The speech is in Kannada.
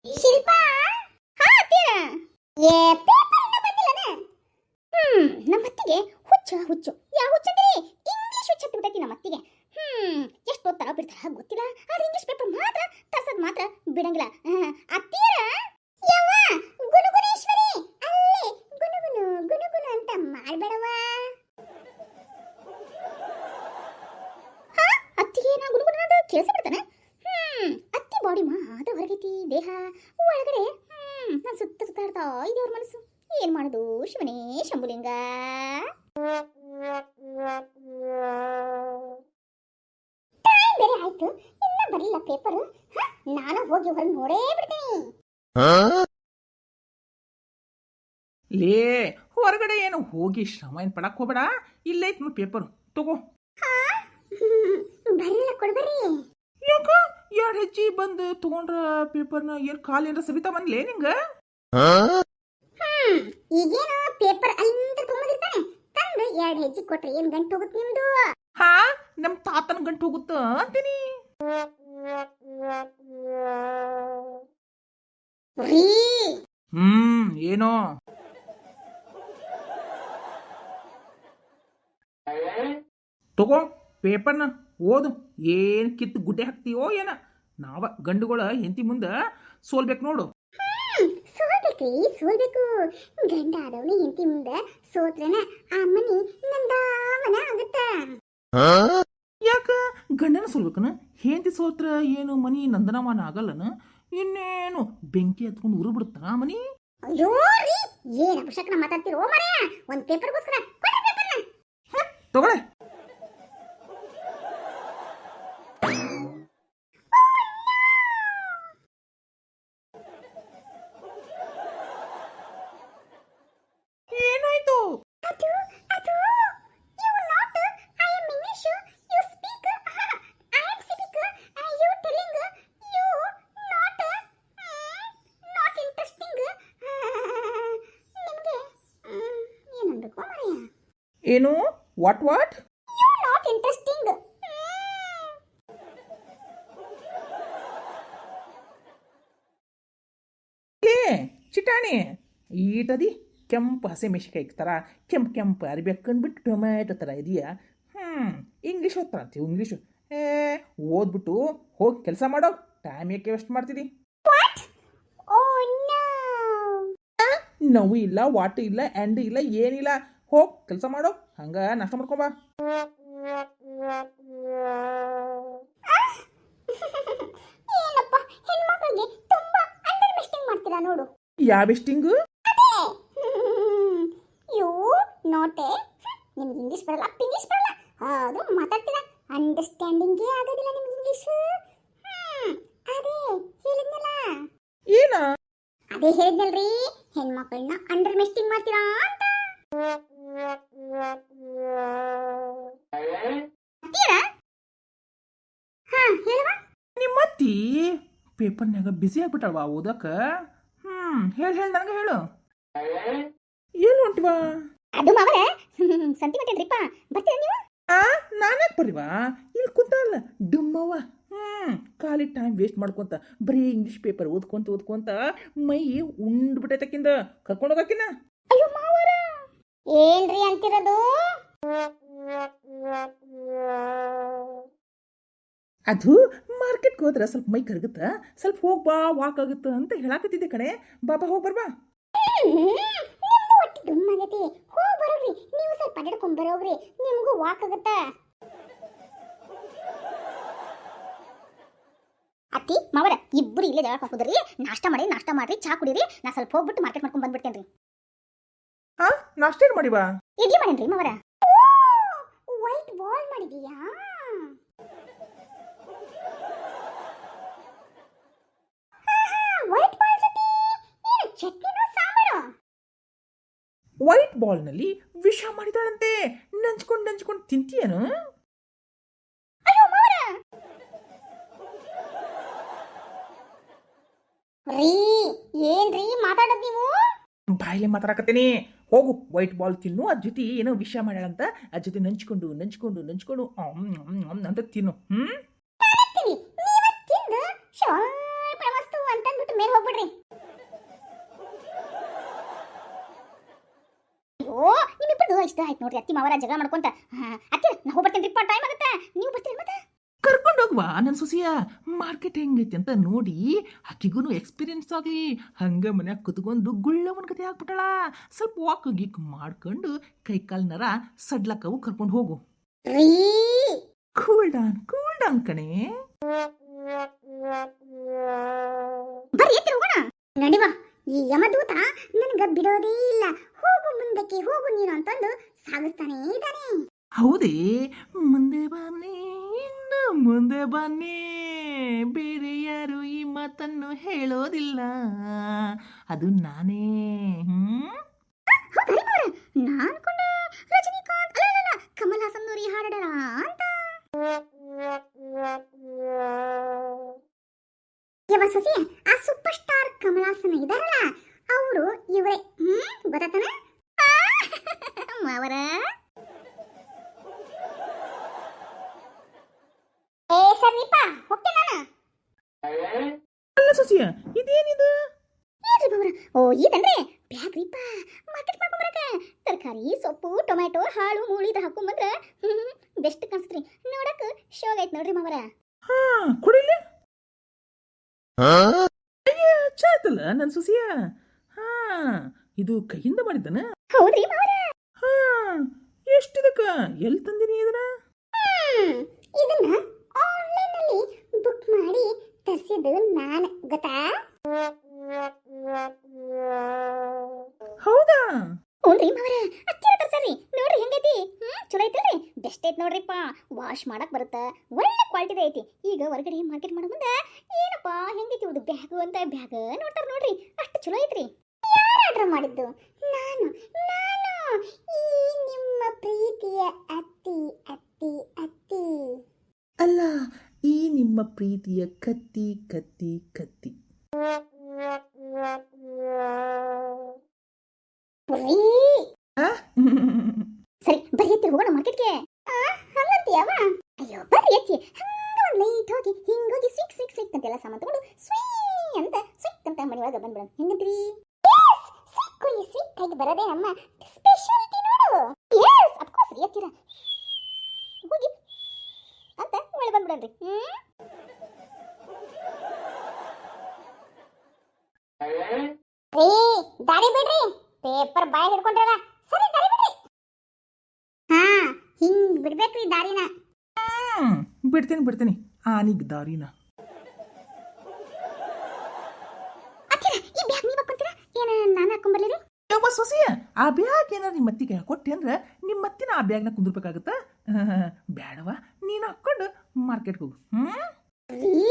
ಶಿಲ್ಪಾ, ಹಾ ಅತ್ತೀರ. ಏ ಪೇಪರ್ ಇನ್ನ ಬಂದಿಲ್ಲನ? ನಮ್ಮ ಅತ್ತಿಗೆ ಹುಚ್ಚು ಯಾವ ಹುಚ್ಚಂದ್ರಿ? ಇಂಗ್ಲಿಷ್ ಹುಚ್ಚ ಬಿಟ್ಟೈತಿ ನಮ್ಮ ಅತ್ತಿಗೆ. ಎಷ್ಟು ಓದ್ತಾರ ಬಿಡ್ತಾರ ಗೊತ್ತಿಲ್ಲ, ಆದ್ರೆ ಇಂಗ್ಲಿಷ್ ಪೇಪರ್ ಮಾತ್ರ ತರ್ಸದ್ ಮಾತ್ರ ಬಿಡಂಗಿಲ್ಲ. ಅತ್ತೀರ ಯವ್ವ, ಗುನುಗುನೇಶ್ವರಿ ಅಲ್ಲೇ ಗುನುಗುನು ಅಂತ ಮಾಡ್ಬೇಡವಾ. ಅತ್ತಿಗೆ ನಾ ಗುನುಗುನ ಅಂತ ಕೇಳಿಸ ಬಿಡ್ತಾನೆ. ಅತ್ತಿ ಬಾಡಿ ಮಾತ್ರ ಹೊರಗೈತಿ, ದೇಹ ಒಳಗಡೆ ನಾನು ಸುತ್ತಾಡ್ತಾ ಇದೇವ್ರ ಮನಸ್ಸು. ಏನ್ ಮಾಡುದು ಶಿವನೇ ಶಂಭುಲಿಂಗ. ಟೈಮ್ ಬೇರೆ ಆಯ್ತು, ಇನ್ನ ಬರಲಿಲ್ಲ ಪೇಪರ್. ನಾನು ಹೋಗಿ ಹೊರಗೆ ನೋಡೇ ಬಿಡ್ತೀನಿ. ಲೇ ಹೊರಗಡೆ ಏನು ಹೋಗಿ ಶ್ರಮ ಏನು ಪಡಕ್ ಹೋಗ್ಬೇಡ, ಇಲ್ಲೇ ಐತ್ ನೋಡಿ ಪೇಪರ್ ತಗೋ. ಬರಲಿಲ್ಲ ಕೊಡ್ಬರ್ರಿ. ಯಾಕ 2 ಹೆಜ್ಜೆ ಬಂದು ತಗೊಂಡ್ರ ಪೇಪರ್ನ ಏನ್ ಕಾಲ್ ಏನ್ರ ಸವಿತಾ ಬಂದ್ಲೇ ನಿಂಗ? ಈಗೇನು ಪೇಪರ್ ಅಲ್ಲಿಂದ ತಗೊಂಡಿರ್ತಾನೆ, ತಂದು 2 ಹೆಜ್ಜೆ ಕೊಟ್ರೆ ಏನ್ ಗಂಟು ಹೋಗುತ್ತೆ ನಿಮ್ದು? ಹಾ, ನಮ್ ತಾತನ ಗಂಟು ಹೋಗುತ್ತ ಅಂತೀನಿ. ಏನೋ ತಗೋ ಪೇಪರ್ನ ಓದು. ಏನ್ ಕಿತ್ತು ಗುಡ್ಡೆ ಹಾಕ್ತೀವೋ ಏನ? ನಾವ ಗಂಡುಗಳ ಹೆಂಡತಿ ಮುಂದ ಸೋಲ್ಬೇಕು ನೋಡು. ಸೋಲ್ಬೇಕು. ಗಂಡ ಆದವನು ಹೆಂಡತಿ ಮುಂದೆ ಸೋತ್ರನ ಆ ಮನಿ ನಂದಾವನ ಆಗತ್ತ. ಯಾಕ ಗಂಡನ ಸೋಲ್ಬೇಕನ? ಹೆಂಡತಿ ಸೋತ್ರ ಏನು ಮನಿ ನಂದನವನ ಆಗಲ್ಲನ? ಇನ್ನೇನು ಬೆಂಕಿ ಹತ್ಕೊಂಡು ಉರು ಬಿಡುತ್ತಾನ ಆ ಮನಿ? ಅಯ್ಯೋ ರೀ, ಏನ್ ಅಪಶಕನ ಮಾತಾಡ್ತಿರೋ ಮರೆಯ? ಒಂದ್ ಪೇಪರ್ಗೋಸ್ಕರ ಕೊಡ್ರಿ ಪೇಪರ್ನ. ತಗೊಳ್ಳೆ. ಏನಾಯ್ತು? ಅದು you not I am English, you speak I am speak you telling you not interesting. ನಿಮಗೆ ಏನಂಬೇಕು ಮರೆಯ? ಏನು? ವಾಟ್? you not interesting. ಏ ಚಿಟಾಣಿ, ಈಟದಿ ಕೆಂಪು ಹಸಿಮೆಣಸಿಕಾಯಿ ಥರ ಕೆಂಪು ಅರಿಬಿ ಹಾಕೊಂಡ್ಬಿಟ್ಟು ಟೊಮ್ಯಾಟೊ ಥರ ಇದೆಯಾ? ಇಂಗ್ಲೀಷ್ ಓದ್ತಾರ ಅಂತೀವಿ ಇಂಗ್ಲೀಷು. ಓದ್ಬಿಟ್ಟು ಹೋಗಿ ಕೆಲಸ ಮಾಡೋ. ಟೈಮ್ ಯಾಕೆ ವೇಸ್ಟ್ ಮಾಡ್ತೀರಿ? What? Oh no. ನೋವು ಇಲ್ಲ, ವಾಟು ಇಲ್ಲ, ಆ್ಯಂಡ್ ಇಲ್ಲ, ಏನಿಲ್ಲ. ಹೋಗಿ ಕೆಲಸ ಮಾಡೋ. ಹಂಗ ನಾಷ್ಟ ಮಾಡ್ಕೊಂಬಾ. ಏನಪ್ಪ, ಹೆಣ್ಮಕ್ಳಿಗೆ ತುಂಬಾ ಅಂಡರ್ ಮಿಸ್ಟಿಂಗ್ ಮಾಡ್ತೀರಾ ನೋಡು. ಯಾವ ಎಷ್ಟಿಂಗು? ಯು ನೋಟೆ, ನಿಮ್ಗೆ ಇಂಗ್ಲಿಷ್ ಬರಲ್ಲ, ಇಂಗ್ಲಿಷ್ ಬರಲ್ಲ, ಅದು ಮಾತಾಡ್ತೀರಾ, ಅಂಡರ್ಸ್ಟ್ಯಾಂಡಿಂಗೇ ಆಗೋದಿಲ್ಲ ನಿಮ್ಗೆ ಇಂಗ್ಲಿಷ್. ಅದೇ ಹೇಳಿದ್ನಲ್ಲ. ಏನ? ಅದೇ ಹೇಳಿದ್ನಲ್ರಿ, ಹೆಣ್ಮಕ್ಳನ್ನ ಅಂಡರ್ ಮಿಸ್ಟಿಂಗ್ ಮಾಡ್ತೀರಾ ಅಂತ. ಹೇಳುವ. ನಿಮ್ಮತ್ತಿ ಪೇಪರ್ನಾಗ ಬಿಸಿ ಆಗ್ಬಿಟ್ಟಲ್ವಾ ಓದಕ್ಕ? ಹೇಳು ನನಗೆ ಹೇಳು. ಏನು ಹೊಂಟಿವಾ? ಅದು ಮಾವರ ಸಂತಿ ಮತ್ತೇನ್ರಿಪ್ಪ, ಬರ್ತೀರಾ ನೀವು? ನಾನೇ ಬರಿವಾ? ಇಲ್ಲಿ ಕುಂತಲ್ಲ ಡುಮ್ಮವ್ವ. ಖಾಲಿ ಟೈಮ್ ವೇಸ್ಟ್ ಮಾಡ್ಕೊಂತ ಬರೀ ಇಂಗ್ಲಿಷ್ ಪೇಪರ್ ಓದ್ಕೊಂತ ಮೈ ಉಂಡ್ಬಿಟ್ಟೈತಕ್ಕಿಂದ ಕರ್ಕೊಂಡೋಗಾಕಿನ. ಅಯ್ಯೋ ಮಾವರ, ಏನ್ರಿ ಅಂತಿರೋದು? ಅದು ಮಾರ್ಕೆಟ್ಗೆ ಹೋದ್ರೆ ಸ್ವಲ್ಪ ಮೈ ಕರಗುತ್ತ, ಸ್ವಲ್ಪ ಹೋಗ್ಬಾ ವಾಕ್ ಆಗುತ್ತ ಅಂತ ಹೇಳಾಕತ್ತಿದ್ದೆ ಕಣೆ. ಬಾಬಾ ಹೋಗಿ ಬರ್ಬಾ. ನಿಮ್ದು ಒಟ್ಟು ಡುಮ್ಮಾಗೈತಿ, ಹೋಗಿ ಬರೋಗ್ರಿ. ನೀವು ಸ್ವಲ್ಪ ಅಡ್ಡಾಡ್ಕೊಂಡ್ ಬರೋಗ್ರಿ, ನಿಮ್ಗೂ ವಾಕ್ ಆಗುತ್ತ. ಅತ್ತಿ ಮಾವರ ಇಬ್ಬರು ಇಲ್ಲೇ ಜಗಳ ಹಾಕೋದ್ರಿ. ನಾಷ್ಟ ಮಾಡ್ರಿ, ಚಾ ಕುಡೀರಿ. ನಾ ಸ್ವಲ್ಪ ಹೋಗ್ಬಿಟ್ಟು ಮಾರ್ಕೆಟ್ ಮಾಡ್ಕೊಂಡ್ ಬಂದ್ಬಿಡ್ತೇನ್ರಿ. ನಾಷ್ಟ ಏನು ಮಾಡಿವಾ? ಇಡ್ಲಿ ಮಾಡೇನ್ರಿ ಮಾವರ. ವೈಟ್ ಬಾಲ್ ಮಾಡಿದೀಯಾ? ವೈಟ್ ಬಾಲ್ ಜೊತೆ ಏನು ಚಟ್ನಿನೋ ಸಾಂಬಾರು? ವೈಟ್ ಬಾಲ್ನಲ್ಲಿ ವಿಷ ಮಾಡಿದಾಳಂತೆ. ನಂಚ್ಕೊಂಡು ತಿಂತೀಯನು? ಅಯ್ಯೋ ಮಾವರ, ರೀ ಏನ್ರಿ ಮಾತಾಡೋದು ನೀವು? ಬಾಯಿಲೆ ಮಾತಾಡಕತ್ತೀನಿ. ಹೋಗು ವೈಟ್ ಬಾಲ್ ತಿನ್ನು. ಅದ್ ಜೊತೆ ಏನೋ ವಿಷಯ ಮಾಡ್ಯಾಳಂತ, ಅದ್ ಜೊತೆ ನಂಚ್ಕೊಂಡು ಅಂತ ತಿನ್ನು. ತಿಂದು ಸ್ವಲ್ಪ ಮಸ್ತು ಅಂತಂದ್ಬಿಟ್ಟು ಮೇಲೆ ಹೋಗ್ಬಿಡ್ರಿ. ಅಯ್ಯೋ ನಿಮ್ಮಿಬ್ಬರದು ಇಷ್ಟ ಆಯ್ತು ನೋಡ್ರಿ. ಅತ್ತಿ ಮಾವರ ಜಗಳ ಮಾಡ್ಕೊಂತ ಅತ್ತಿ ನಾ ಹೋಗ್ಬರ್ತೇನ್ರಿಪ್ಪ, ಟೈಮ್ ಆಗುತ್ತೆ, ನೀವು ಬರ್ತೀರಿ ಮತ್ತೆ. ಕರ್ಕೊಂಡು ಹೋಗ್ವಾ ನನ್ನ ಸೊಸಿಯ. ಮಾರ್ಕೆಟ್ ಹೆಂಗೈತಿ ಅಂತ ನೋಡಿ ಆಕಿಗೂ ಎಕ್ಸ್ಪೀರಿಯನ್ಸ್ ಆಗಲಿ. ಹಂಗೆ ಮನ್ಯಾಗ ಕುತ್ಕೊಂಡು ಗುಳ್ಳವನ ಕತೆ ಹಾಕ್ಬಿಟ್ಟಾಳ. ಸ್ವಲ್ಪ ವಾಕ್ ಗೀಕ್ ಮಾಡ್ಕೊಂಡು ಕೈ ಕಾಲು ನರ ಸಡ್ಲಕ್ಕವು ಕರ್ಕೊಂಡು ಹೋಗು. ರೀ ಕೂಲ್ ಡೌನ್ ಕಣೆ. ಬರ್ರಿ ಎತ್ತಿ ಹೋಗೋಣ. ನಡಿವಾ, ಈ ಯಮದೂತ ನನಗ ಬಿಡೋದೇ ಇಲ್ಲ. ಹೋಗು ಮುಂದಕ್ಕೆ ಹೋಗು ನೀನು ಅಂತಂದು ಸಾಗಿಸ್ತಾನೇ ಇದ್ದಾನೆ. ಹೌದೇ, ಮುಂದೆ ಬನ್ನಿ, ಇನ್ನು ಮುಂದೆ ಬನ್ನಿ, ಬೇರೆ ಯಾರು ಈ ಮಾತನ್ನು ಹೇಳೋದಿಲ್ಲ, ಅದು ನಾನೇ. ನಾನು ಅನ್ಕೊಂಡೆ ರಜನಿಕಾಂತ್ ಅಲ್ಲ ಕಮಲ್ ಹಾಸನ್ ಅವ್ರು ಹಾಡಾರ ಅಂತ. ಯವ ಸಸಿ, ಆ ಸೂಪರ್ ಸ್ಟಾರ್ ಕಮಲ್ ಹಾಸನ್ ಇದಾರಲ್ಲ ಅವರು ಇವರೇ. ಗೊತ್ತಾತನ ಮಾವರ? ಏ ಸರಿಪ್ಪ, ಹೋಗ್ತೇನೆ ನಾನು. ಅಲ್ಲ ಸೊಸಿಯ, ಇದೇನಿದು? ಏನ್ರಿ ಬಾವ್ರ? ಓ ಇದನ್ರಿ ಬ್ಯಾಗ್ ರೀಪ. ಮಾರ್ಕೆಟ್ ಮಾಡ್ಕೊಂಬರಕ ತರಕಾರಿ, ಸೊಪ್ಪು, ಟೊಮ್ಯಾಟೊ, ಹಾಳು ಮೂಳಿದ ಹಾಕೊಂಬಂದ್ರ ಬೆಸ್ಟ್ ಕಾಣಿಸ್ತ್ರಿ. ನೋಡಕ್ ಶೋಗ್ ಐತ್ ನೋಡ್ರಿ ಮಾವರ. ಹಾ ಕೊಡಿಲ್ಲ. ಚಾಯ್ತಲ್ಲ ನನ್ನ ಸೊಸಿಯ. ಹಾ, ಇದು ಕೈಯಿಂದ ಮಾಡಿದ್ದಾನ? ಹೌದ್ರಿ ಮಾವರ. ಹಾ, ಎಷ್ಟಿದಕ್ಕ? ಎಲ್ಲಿ ತಂದಿನಿ ಇದನ್ನ? ಇದನ್ನ ಆನ್ಲೈನ್ ಅಲ್ಲಿ ಬುಕ್ ಮಾಡಿ ತರಿಸಿದ್ದು ನಾನು, ಗೊತ್ತಾ? ಹೌದಾ? ಹ್ಞೂನ್ರಿ ಮಾವರ, ಅಚ್ಚಿರ ತರ್ಸರಿ. ನೋಡ್ರಿ ಹೆಂಗೈತಿ. ಚಲೋ ಐತಲ್ರಿ? ಬೆಸ್ಟ್ ಐತಿ ನೋಡ್ರಿಪ್ಪ. ವಾಶ್ ಮಾಡಕ್ ಬರುತ್ತ, ಒಳ್ಳೆ ಕ್ವಾಲಿಟಿದ ಐತಿ. ಈಗ ಹೊರಗಡೆ ಮಾರ್ಕೆಟ್ ಮಾಡೋ ಮುಂದೆ ಏನಪ್ಪ ಹೆಂಗೈತಿ ಇದು ಬ್ಯಾಗ್ ಅಂತ ಬ್ಯಾಗ್ ನೋಡ್ತಾರ ನೋಡ್ರಿ, ಅಷ್ಟು ಚಲೋ ಐತ್ರಿ. ಯಾರು ಆರ್ಡರ್ ಮಾಡಿದ್ದು? ನಾನು ನಾನು ಈ ನಿಮ್ಮ ಪ್ರೀತಿಯ ಅತ್ತಿ ಅತ್ತಿ ಅತ್ತಿ. ಅಲ್ಲ, ಈ ನಿಮ್ಮ ಪ್ರೀತಿಯ ಕತ್ತಿ ಕತ್ತಿ ಕತ್ತಿ. ಸರಿ ಬರ್ರಿ ಎತ್ತಿ ಹೋಗೋಣ ಮಾರ್ಕೆಟ್ಗೆ. ಹಂಗಂತೀಯವ? ಅಯ್ಯೋ ಬರ್ರಿ ಎತ್ತಿ. ಹಂಗ ಒಂದ್ ಲೈಟ್ ಹೋಗಿ ಹಿಂಗೋಗಿ ಸ್ವಿಕ್ ಸ್ವಿಕ್ ಸ್ವಿಕ್ ಅಂತೆಲ್ಲ ಸಾಮಾನು ತಗೊಂಡು ಸ್ವೀ ಅಂತ ಸ್ವಿಕ್ ಅಂತ ಮನೆ ಒಳಗೆ ಬಂದ್ಬಿಡೋಣ. ಹೆಂಗಂತ್ರಿ? ಸ್ವಿಕ್ ಸ್ವಿಕ್ ಆಗಿ ಬರೋದೇ ನಮ್ಮ ಸ್ಪೆಷಾಲಿಟಿ ನೋಡು. ಎಸ್ ಅಫ್ಕೋರ್ಸ್ ರೀ ಎತ್ತೀರ. ಹೋಗಿ ಅಂತ ಒಳ್ಳೆ ಬಂದ್ಬಿಡನ್ರಿ. ದಾರಿ ಬಿಡ್ರಿ, ಪೇಪರ್ ಬಾಯ್ ಹಿಡ್ಕೊಂಡ್ರಲ್ಲ. ಸರಿ ದಾರಿ ಬಿಡ್ರಿ. ಹಾ, ಹಿಂಗ್ ಬಿಡ್ಬೇಕ್ರಿ ದಾರಿನ. ಬಿಡ್ತೇನೆ ಆನಿಗ್ ದಾರಿನ. ಅಚ್ಚಿರ, ಈ ಬ್ಯಾಗ್ ನೀವ್ ಹಾಕೊಂತೀರಾ ಏನ ನಾನು ಹಾಕೊಂಡ್ಬರ್ಲಿರಿ? ಯವ್ವ ಸೊಸೆಯ, ಆ ಬ್ಯಾಗ್ ಏನಾರ ನಿಮ್ಮ ಅತ್ತಿಗೆ ಕೊಟ್ಟೆ ಅಂದ್ರೆ ನಿಮ್ಮ ಅತ್ತಿನ ಆ ಬ್ಯಾಗ್ನ ಕುಂದಿರ್ಬೇಕಾಗತ್ತ? ಬ್ಯಾಡವ, ನೀನು ಹಾಕೊಂಡು ಮಾರ್ಕೆಟ್ಗೆ ಹೋಗು. ರೀ